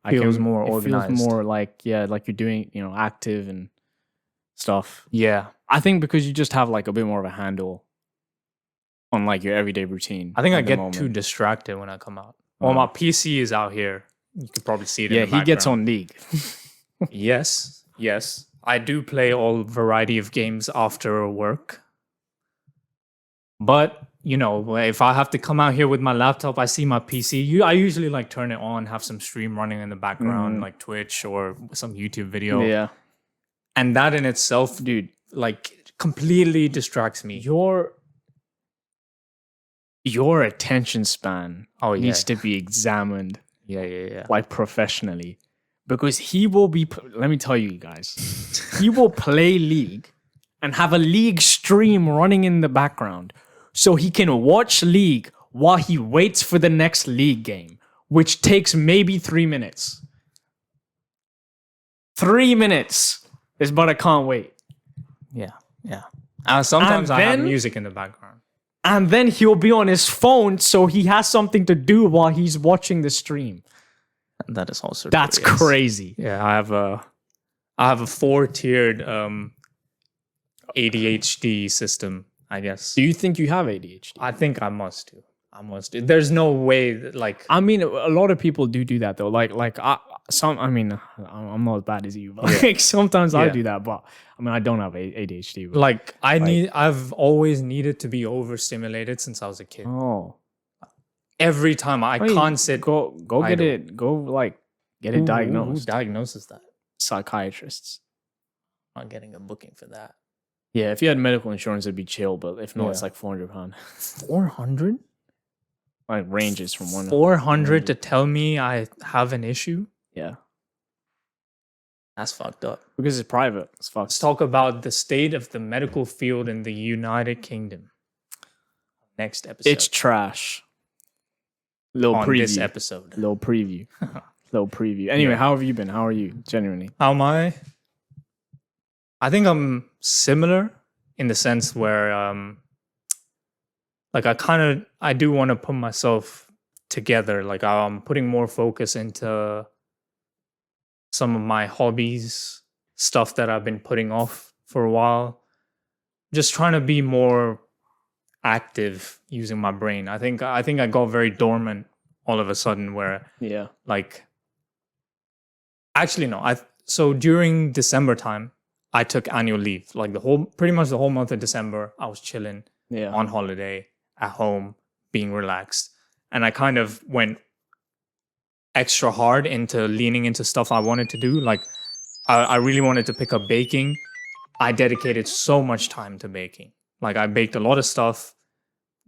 Feels it more organized. feels more like like you're doing, active and stuff. Yeah. I think because you just have like a bit more of a handle on like your everyday routine. I think I at the get moment. too distracted when I come out. Well, my PC is out here. You could probably see it. Yeah, in the he gets background. on League. Yes. I do play all variety of games after work. But, if I have to come out here with my laptop, I see my PC. I usually like turn it on, have some stream running in the background, like Twitch or some YouTube video. Yeah. And that in itself, dude, like completely distracts me. Your attention span needs yeah. to be examined Yeah. like professionally, because he will be, let me tell you guys, he will play League and have a League stream running in the background so he can watch League while he waits for the next League game, which takes maybe 3 minutes. 3 minutes is, but I can't wait. Yeah. Sometimes And I have then- music in the background. And then he'll be on his phone so he has something to do while he's watching the stream. That is also That's crazy. Yeah, I have a 4-tiered ADHD system, I guess. Do you think you have ADHD? I think I must do. There's no way that, like, I mean, a lot of people do that though. I'm not as bad as you, but like sometimes I Yeah. do that. But I mean, I don't have ADHD. But, like I've always needed to be overstimulated since I was a kid. oh, Every time I mean, can't sit. Go get idle. it. Go get it Who diagnosed. diagnoses that? Psychiatrists. I'm not getting a booking for that. Yeah, if you had medical insurance, it'd be chill. But if not, it's Yeah. like £400. 400? Like ranges from one. 400 to tell me I have an issue? Yeah, That's fucked up. because it's private. It's fucked. Let's talk about the state of the medical field in the United Kingdom. Next episode. It's trash. Little on preview. this episode. Little preview. Little preview. Anyway, Yeah. how have you been? How are you? Genuinely. How am I? I think I'm similar in the sense where like I do want to put myself together. Like I'm putting more focus into some of my hobbies, stuff that I've been putting off for a while. Just trying to be more active using my brain. I think I got very dormant all of a sudden where Yeah. like actually no, so during December time I took annual leave. Like pretty much the whole month of December I was chilling Yeah. on holiday at home, being relaxed. And I kind of went extra hard into leaning into stuff I wanted to do. Like I really wanted to pick up baking. I dedicated so much time to baking. Like I baked a lot of stuff,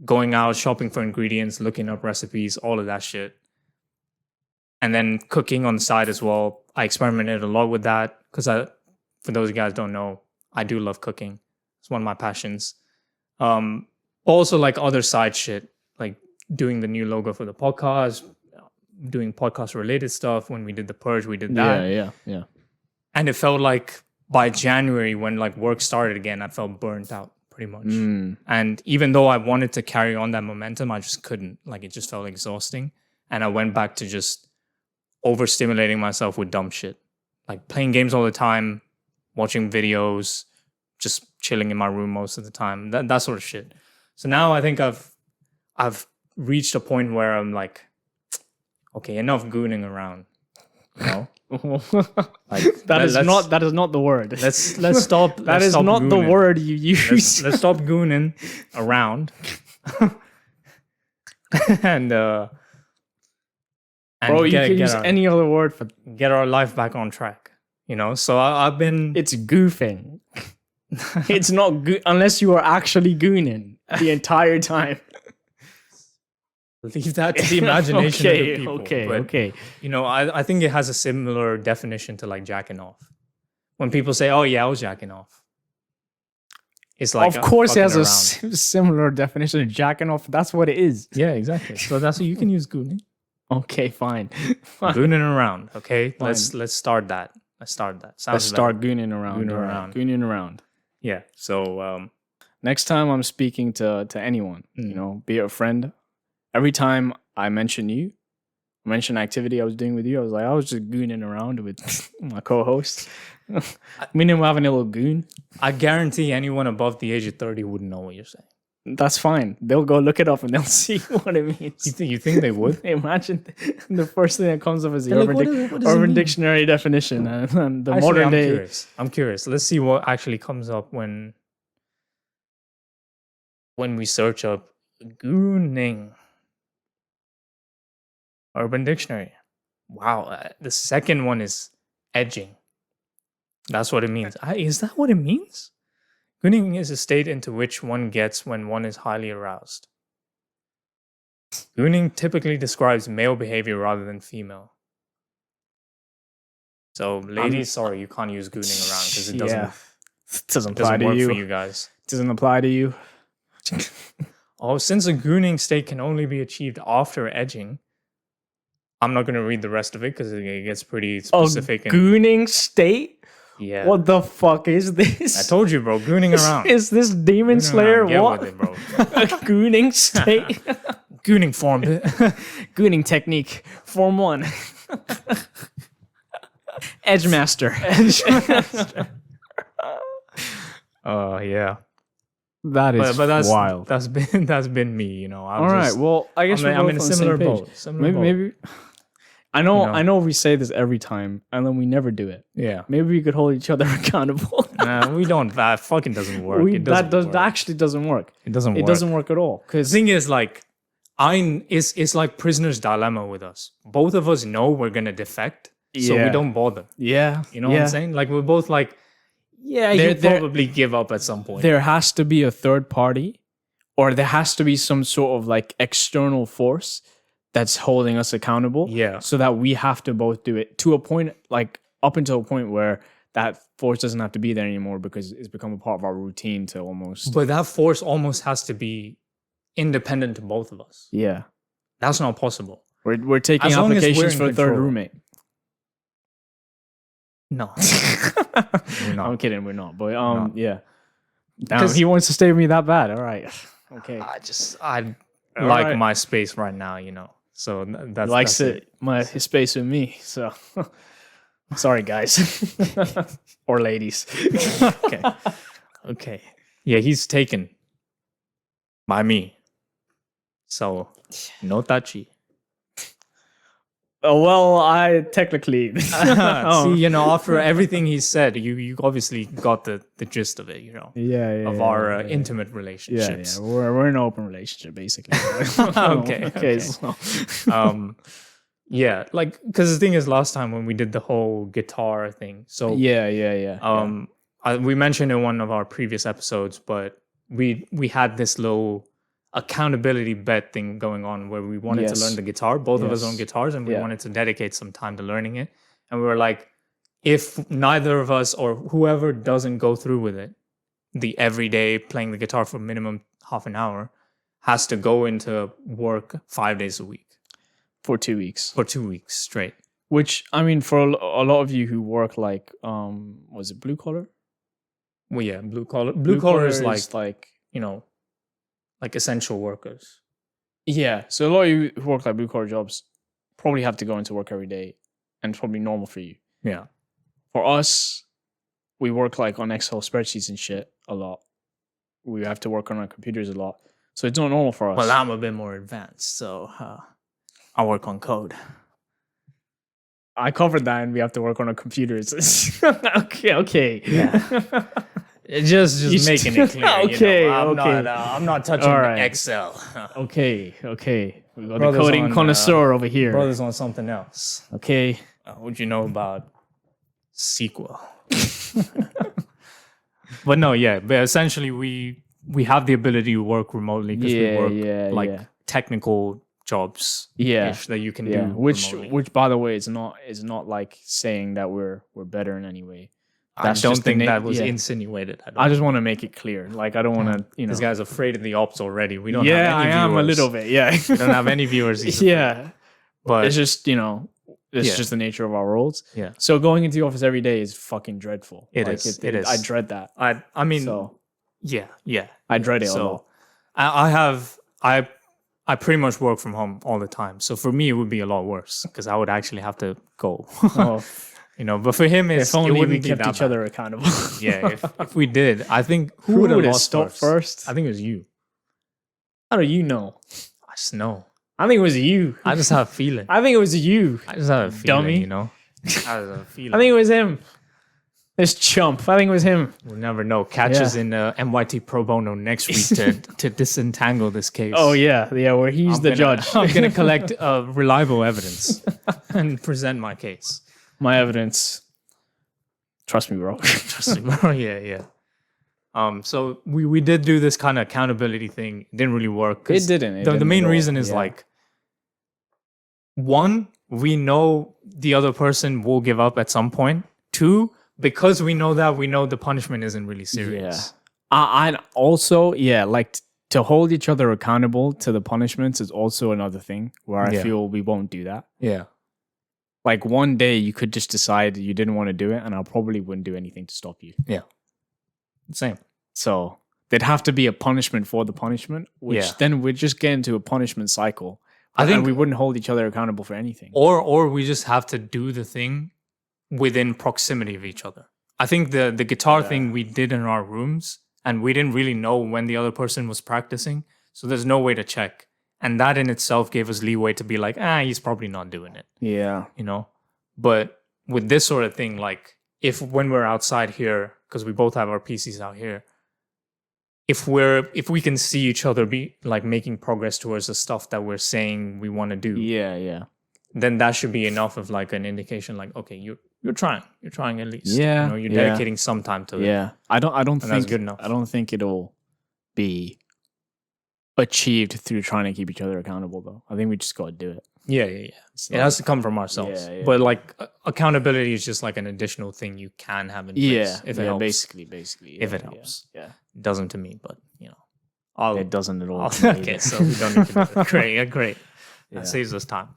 going out, shopping for ingredients, looking up recipes, all of that shit. And then cooking on the side as well. I experimented a lot with that because for those of you guys who don't know, I do love cooking. It's one of my passions. Also like other side shit, like doing the new logo for the podcast, doing podcast related stuff. When we did the purge, we did that. Yeah. And it felt like by January when like work started again, I felt burnt out pretty much. And even though I wanted to carry on that momentum, I just couldn't. Like it just felt exhausting. And I went back to just overstimulating myself with dumb shit. Like playing games all the time, watching videos, just chilling in my room most of the time. That sort of shit. So now I think I've reached a point where I'm like, okay, enough gooning around. You know? Like that is not the word. Let's stop. That let's is stop not the gooning. word you use. Let's stop gooning around. and Bro, you can use any other word for get our life back on track. You know, so I've been. it's goofing. It's not unless you are actually gooning the entire time. Leave that to the imagination of the people. But, Okay. You know, I think it has a similar definition to like jacking off. When people say, "Oh yeah, I was jacking off," it's like Of course, it has a fucking similar definition of jacking off. That's what it is. yeah, exactly. So that's you can use gooning. Okay, fine. Gooning around. Okay, Fine. let's start that. start that. Let's Sounds start gooning around. Gooning All right, around. Gooning around. Yeah. So Next time I'm speaking to anyone, you know, be it a friend, every time I mention you, mention activity I was doing with you, I was like, I was just gooning around with my co-host. Meaning we're having a little goon. I guarantee anyone above the age of 30 wouldn't know what you're saying. That's fine. They'll go look it up and they'll see what it means. You think they would? Imagine the first thing that comes up is the They're like, Urban, what does it Urban mean? Dictionary definition and the Actually, modern I'm day. curious. I'm curious. Let's see what actually comes up when we search up gooning. Urban Dictionary. Wow. The second one is edging. That's what it means. Is that what it means? Gooning is a state into which one gets when one is highly aroused. Gooning typically describes male behavior rather than female. So, ladies, sorry, you can't use gooning around because it doesn't apply to work you. for you guys. Doesn't apply to you. Oh, since a gooning state can only be achieved after edging, I'm not going to read the rest of it because it gets pretty specific. Gooning state? Yeah. What the fuck is this? I told you, bro. Gooning around. Is this Demon Slayer? Get What? with it, bro. A gooning state? Gooning form. Gooning technique. Form 1. Edgemaster. Oh, yeah. That is But that's wild. That's been me, you know. All right. Well, I guess I'm in a similar boat. Maybe. I know we say this every time, and then we never do it. Yeah. Maybe we could hold each other accountable. We don't. That fucking doesn't work. That actually doesn't work. It doesn't work. It doesn't work at all. The Because thing is, like, it's like prisoner's dilemma with us. Both of us know we're gonna defect, so we don't bother. yeah, You know what I'm saying? Like, we're both like, yeah, you probably give up at some point. there has to be a third party, or there has to be some sort of like external force that's holding us accountable. Yeah. So that we have to both do it to a point, like up until a point where that force doesn't have to be there anymore because it's become a part of our routine to almost. But that force almost has to be independent to both of us. Yeah. That's not possible. We're taking As long as we're applications in for a third control. roommate. No. We're not. I'm kidding. We're not. But not. yeah. Damn, 'Cause- he wants to stay with me that bad. All right. Okay. I All like right. my space right now, you know. So that's Likes that's it. His space with me. So sorry, guys or ladies. Okay. Yeah, he's taken by me. So no touchy. Oh well, I technically. See, you know, after everything he said, you obviously got the gist of it, you know, Yeah. of our intimate relationships. Yeah. We're in an open relationship basically. Okay. So. Yeah, like because the thing is, last time when we did the whole guitar thing, so Yeah. we mentioned in one of our previous episodes, but we had this little accountability bet thing going on where we wanted to learn the guitar, both of us own guitars, and we wanted to dedicate some time to learning it. And we were like, if neither of us or whoever doesn't go through with it, the everyday playing the guitar for minimum half an hour has to go into work 5 days a week For 2 weeks. for 2 weeks straight. Which I mean, for a lot of you who work like, was it blue collar? Well, yeah, blue collar. Blue collar is like, you know, like essential workers. Yeah. So a lot of you who work like blue collar jobs probably have to go into work every day, and it's probably normal for you. Yeah. For us, we work like on Excel spreadsheets and shit a lot. We have to work on our computers a lot, so it's not normal for us. Well, I'm a bit more advanced, so I work on code. I covered that, and we have to work on our computers. Okay. Yeah. Just making it clear. Okay, you know? okay. I'm not touching All right. Excel. Okay. We got Brothers the coding on, connoisseur over here. Brothers on something else. Okay. What do you know about SQL? But no, yeah. But essentially, we have the ability to work remotely because we work technical jobs. That you can do. Remotely. Which by the way is not like saying that we're better in any way. I don't just think the that was insinuated. I just want to make it clear. Like I don't want to, you know. This guy's afraid of the ops already. We don't. Yeah, have any I am a viewers. little bit. Yeah. We don't have any viewers. Either. Yeah. But It's just, you know, It's Yeah. just the nature of our roles. Yeah. So going into the office every day is fucking dreadful. It is. I dread that. I mean, So yeah. I dread it a So lot. I pretty much work from home all the time. So for me, it would be a lot worse because I would actually have to go. Oh, But for him, if it only we wouldn't be kept that each bad. other accountable. Yeah, if we did, I think who Who would have would've lost stopped first? I think it was you. How do you know? I just know. I think it was you. I just have a feeling. I think it was you. I just have a feeling, Dummy. I just have a feeling. I think it was him. This chump. I think it was him. We'll never know. Catch us in MYT Pro Bono next week to disentangle this case. Oh yeah, where he's the judge. I'm going to collect reliable evidence and present my case. My evidence. Trust me, bro. Trust me, bro. Yeah. So we did do this kind of accountability thing. It didn't really work. 'Cause It didn't. The main reason is like, one, we know the other person will give up at some point. Two, because we know the punishment isn't really serious. I also, like to hold each other accountable to the punishments is also another thing where I feel we won't do that. Yeah. Like one day you could just decide you didn't want to do it, and I probably wouldn't do anything to stop you. Yeah. Same. So there'd have to be a punishment for the punishment, which then we'd just get into a punishment cycle. I think we wouldn't hold each other accountable for anything. Or we just have to do the thing within proximity of each other. I think the guitar thing we did in our rooms, and we didn't really know when the other person was practicing, so there's no way to check. And that in itself gave us leeway to be like, he's probably not doing it. Yeah. But with this sort of thing, like when we're outside here, because we both have our PCs out here, if we can see each other be like making progress towards the stuff that we're saying we want to do, then that should be enough of like an indication, like, okay, you're trying at least. Yeah. You're dedicating some time to it. Yeah. I don't think that's good enough. I don't think it'll be achieved through trying to keep each other accountable though. I think we just got to do it. Yeah. It has to come from ourselves. Yeah. But like accountability is just like an additional thing you can have in place. If it helps. Basically. If it helps. Yeah. It doesn't to me, but It doesn't at all. Okay, so we don't need to do it. Great. Yeah. That saves us time.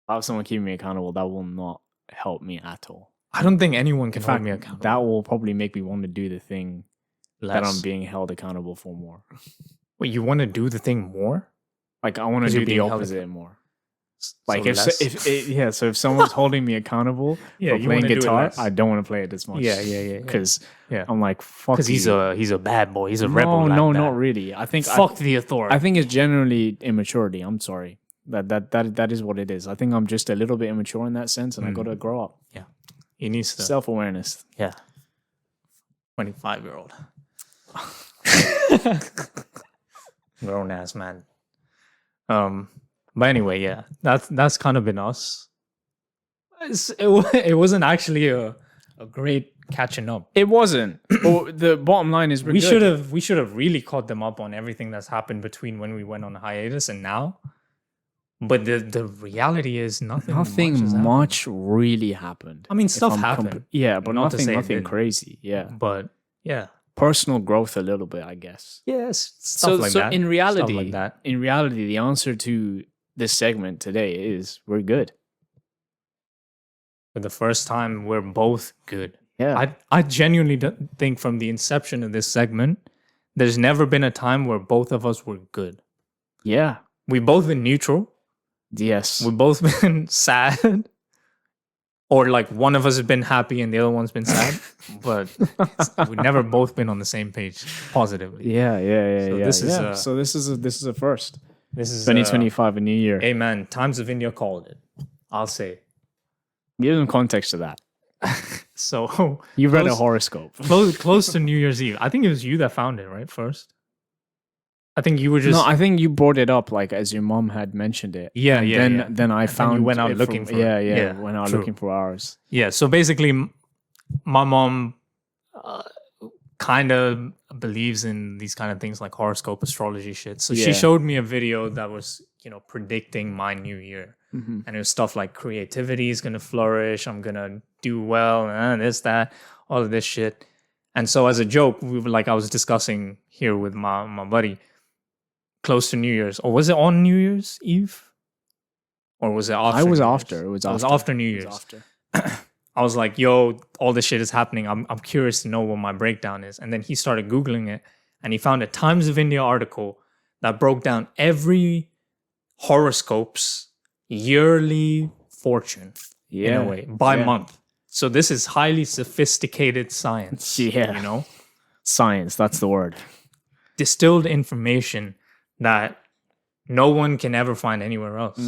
If I have someone keeping me accountable, that will not help me at all. I don't think anyone can In hold fact, me accountable. that will probably make me want to do the thing that Less. I'm being held accountable for more. Wait, you want to do the thing more? Like I want to 'Cause you're do the being held opposite more. So Like less? so if someone's holding me accountable for you playing wanna do it guitar, less. I don't want to play it as much. Yeah. Because Yeah. I'm like, fuck. Because he's you. a bad boy. He's a rebel. No, like that. not really. I think Fuck the authority. I think it's generally immaturity. I'm sorry. That is what it is. I think I'm just a little bit immature in that sense, and I gotta grow up. he needs to. Self-awareness. Yeah. 25-year-old. Grown ass man. But anyway, yeah, that's kind of been us. It wasn't actually a great catching up. It wasn't. But the bottom line is We should have really caught them up on everything that's happened between when we went on hiatus and now. But the reality is nothing much has happened. much really happened. I mean, If stuff I'm happened. but Not to say it nothing didn't. crazy. Yeah, But yeah. personal growth a little bit, I guess. Yes, stuff like that. in Stuff reality, like that. the answer to this segment today is we're good. For the first time, we're both good. Yeah, I genuinely don't think from the inception of this segment, there's never been a time where both of us were good. yeah, We've both been neutral. yes. We've both been sad. Or like one of us has been happy and the other one's been sad. But we've never both been on the same page positively. Yeah. So this is yeah. So this is a first. This is 2025, a new year. Amen. Times of India called it. I'll say. Give them context to that. So You read a Close- horoscope. close to New Year's Eve. I think it was you that found it, right? First. I think you were just No, I think you brought it up like as your mom had mentioned it. Yeah, And yeah, Then yeah. then I And then found you went out it looking for it. yeah, Yeah, went out true. looking for ours. Yeah, so basically, my mom kind of believes in these kind of things like horoscope astrology shit. So she Yeah. showed me a video that was, predicting my new year. Mm-hmm. And it was stuff like creativity is going to flourish, I'm going to do well, and this, that, all of this shit. And so as a joke, we were like, I was discussing here with my buddy, close to New Year's, or was it on New Year's Eve? Or was it after? I was New after. Year's? It was It was after. after New It Year's. was after. I was like, yo, all this shit is happening. I'm curious to know what my breakdown is. And then he started Googling it and he found a Times of India article that broke down every horoscope's yearly fortune in a way by month. So this is highly sophisticated science. Yeah. You know? Science, that's the word. Distilled information that no one can ever find anywhere else.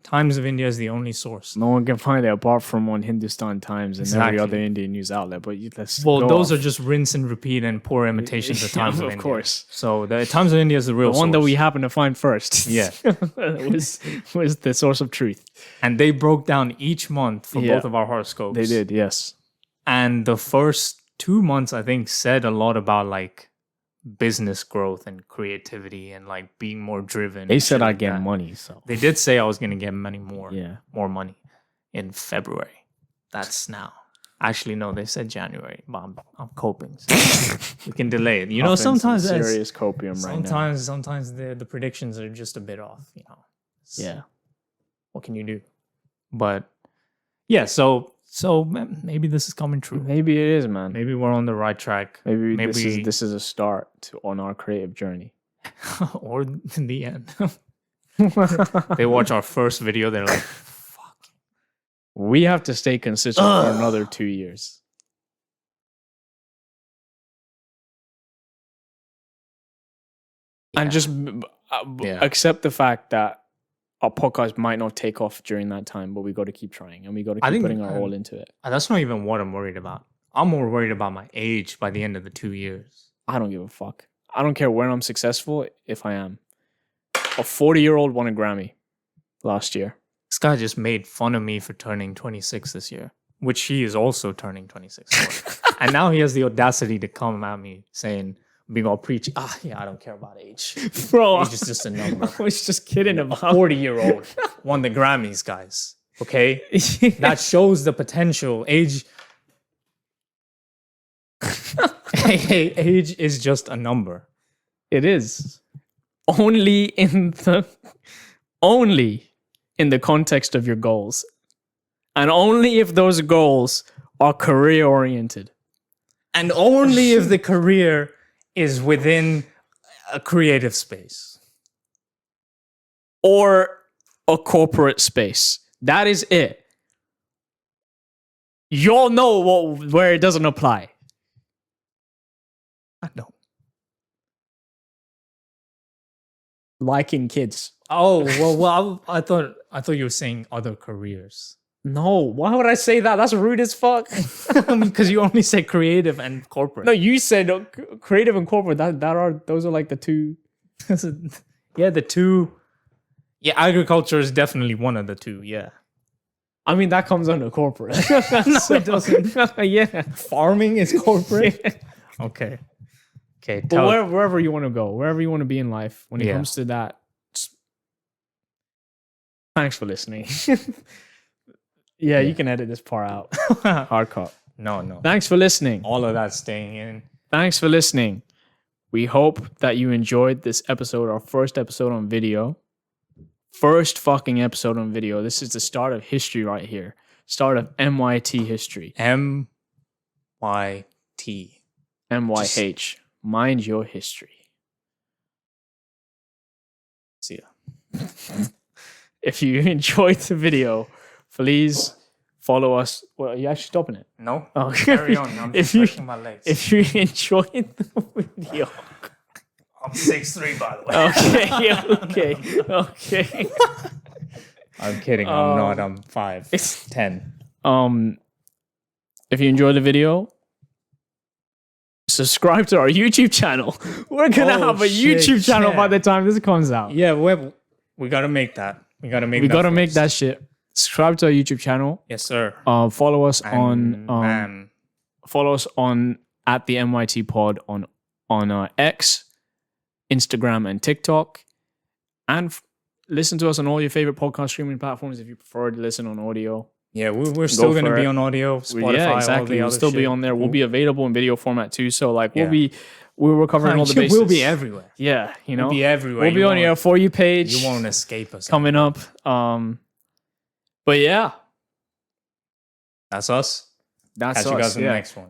Times of India is the only source. No one can find it apart from on Hindustan Times and every Exactly. other Indian news outlet. But let's Well, go those off. are just rinse and repeat and poor imitations of Times of India. Of course. So the Times of India is the real The one that source. we happen to find first. Yeah. was the source of truth. And they broke down each month for Yeah. both of our horoscopes. They did, yes. And the first 2 months, I think, said a lot about like business growth and creativity and like being more driven. They and said shit I'd like get that. money, so They did say I was going to get more yeah. money in February. That's now. Actually, no, they said January, but I'm coping. So we can delay it. You know, Popping some sometimes that's- serious copium right now. sometimes the predictions are just a bit off, you know. Yeah. What can you do? But yeah, so maybe this is coming true. Maybe it is, man. Maybe we're on the right track. Maybe maybe- this is a start on our creative journey. Or in the end. They watch our first video, they're like, fuck. We have to stay consistent for another 2 years. And just Yeah. accept the fact that our podcast might not take off during that time, but we got to keep trying and we got to I keep think, putting our all into it. That's not even what I'm worried about. I'm more worried about my age by the end of the 2 years. I don't give a fuck. I don't care when I'm successful if I am. A 40-year-old won a Grammy last year. This guy just made fun of me for turning 26 this year, which he is also turning 26 for. And now he has the audacity to come at me saying, being all preachy, yeah, I don't care about age. Bro, Age is just a number. I was just kidding about 40-year-old won the Grammys, guys. Okay? That shows the potential. Age is just a number. It is. Only in the context of your goals. And only if those goals are career oriented. And only if the career is within a creative space. Or a corporate space. That is it. Y'all know where it doesn't apply. I don't. Liking kids. Oh, well, I thought you were saying other careers. No, why would I say that? That's rude as fuck. Because you only say creative and corporate. No, you said creative and corporate. Those are like the two. Yeah, the two. Yeah, agriculture is definitely one of the two. Yeah. I mean, that comes under corporate. No, it doesn't. Yeah. Farming is corporate. Okay. Okay. But wherever you want to go, wherever you want to be in life, when it comes to that, thanks for listening. Yeah, you can edit this part out. Hard cut. No. Thanks for listening. All of that staying in. Thanks for listening. We hope that you enjoyed this episode, our first episode on video. First fucking episode on video. This is the start of history right here. Start of MYT history. MYT. MYH. Mind your history. See ya. If you enjoyed the video, please follow us. Well, are you actually stopping it? No. Okay. Carry on. I'm just stretching my legs. If you enjoyed the video. I'm 6'3", by the way. Okay. I'm kidding. I'm not. I'm 5'10". If you enjoyed the video, subscribe to our YouTube channel. We're gonna have a YouTube channel by the time this comes out. Yeah, we gotta make that. We gotta make that shit. Subscribe to our YouTube channel. Yes, sir. Follow us And, on follow us on at the MYT Pod on X, Instagram, and TikTok, and listen to us on all your favorite podcast streaming platforms if you prefer to listen on audio. Yeah, we're still going to for be it. on audio, Spotify, Yeah, exactly. all the We'll other still be shit. on there. We'll be available in video format too. So like Yeah. we're covering all the bases. We'll be everywhere. Yeah, you know, We'll be everywhere. We'll be on your For You page. You won't escape us. coming up. But yeah, That's us. that's Catch you us, guys in yeah. the next one.